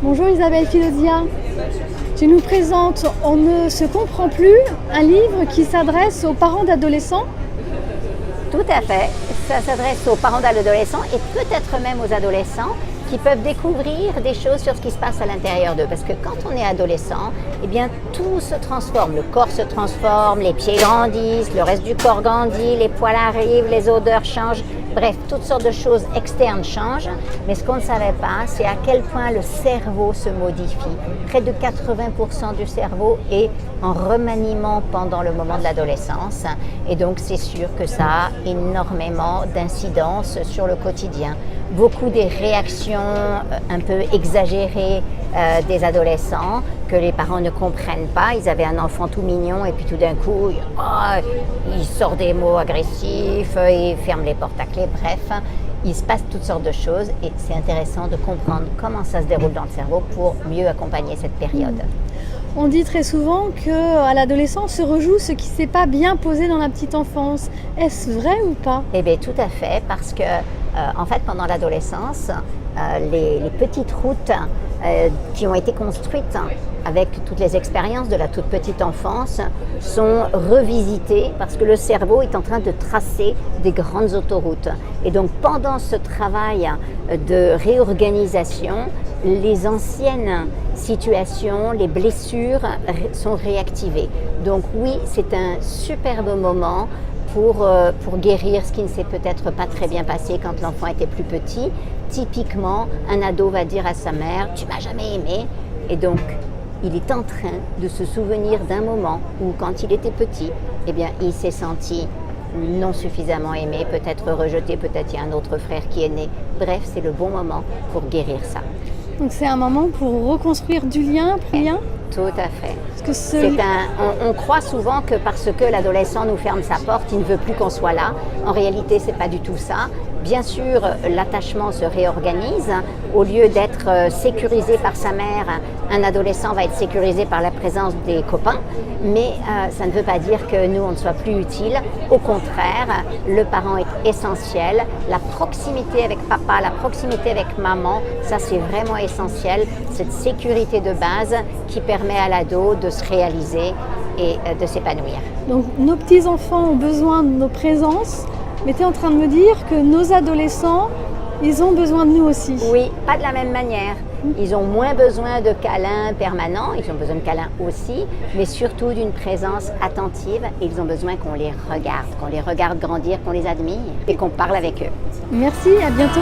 Bonjour Isabelle Filosia. Tu nous présentes On ne se comprend plus, un livre qui s'adresse aux parents d'adolescents. Tout à fait. Ça s'adresse aux parents d'adolescents et peut-être même aux adolescents qui peuvent découvrir des choses sur ce qui se passe à l'intérieur d'eux. Parce que quand on est adolescent, eh bien tout se transforme. Le corps se transforme, les pieds grandissent, le reste du corps grandit, les poils arrivent, les odeurs changent. Bref, toutes sortes de choses externes changent. Mais ce qu'on ne savait pas, c'est à quel point le cerveau se modifie. Près de 80% du cerveau est en remaniement pendant le moment de l'adolescence. Et donc, c'est sûr que ça a énormément d'incidences sur le quotidien. Beaucoup des réactions un peu exagérées des adolescents que les parents ne comprennent pas. Ils avaient un enfant tout mignon et puis tout d'un coup, il sort des mots agressifs, il ferme les portes à clé, bref. Il se passe toutes sortes de choses et c'est intéressant de comprendre comment ça se déroule dans le cerveau pour mieux accompagner cette période. On dit très souvent qu'à l'adolescence se rejoue ce qui ne s'est pas bien posé dans la petite enfance. Est-ce vrai ou pas? Eh bien, tout à fait, parce que en fait, pendant l'adolescence, les petites routes qui ont été construites avec toutes les expériences de la toute petite enfance sont revisitées parce que le cerveau est en train de tracer des grandes autoroutes. Et donc, pendant ce travail de réorganisation, les anciennes situations, les blessures sont réactivées. Donc oui, c'est un superbe moment pour guérir ce qui ne s'est peut-être pas très bien passé quand l'enfant était plus petit. Typiquement, un ado va dire à sa mère « tu m'as jamais aimé » et donc il est en train de se souvenir d'un moment où quand il était petit, eh bien, il s'est senti non suffisamment aimé, peut-être rejeté, peut-être il y a un autre frère qui est né. Bref, c'est le bon moment pour guérir ça. Donc c'est un moment pour reconstruire du lien, plus lien? Tout à fait. Parce que on croit souvent que parce que l'adolescent nous ferme sa porte, il ne veut plus qu'on soit là. En réalité, ce n'est pas du tout ça. Bien sûr, l'attachement se réorganise. Au lieu d'être sécurisé par sa mère, un adolescent va être sécurisé par la présence des copains. Mais ça ne veut pas dire que nous, on ne soit plus utile. Au contraire, le parent est essentiel. La proximité avec papa, la proximité avec maman, ça c'est vraiment essentiel. Cette sécurité de base qui permet à l'ado de se réaliser et de s'épanouir. Donc nos petits-enfants ont besoin de nos présences. Mais tu es en train de me dire que nos adolescents, ils ont besoin de nous aussi. Oui, pas de la même manière. Ils ont moins besoin de câlins permanents, ils ont besoin de câlins aussi, mais surtout d'une présence attentive et ils ont besoin qu'on les regarde grandir, qu'on les admire et qu'on parle avec eux. Merci, à bientôt.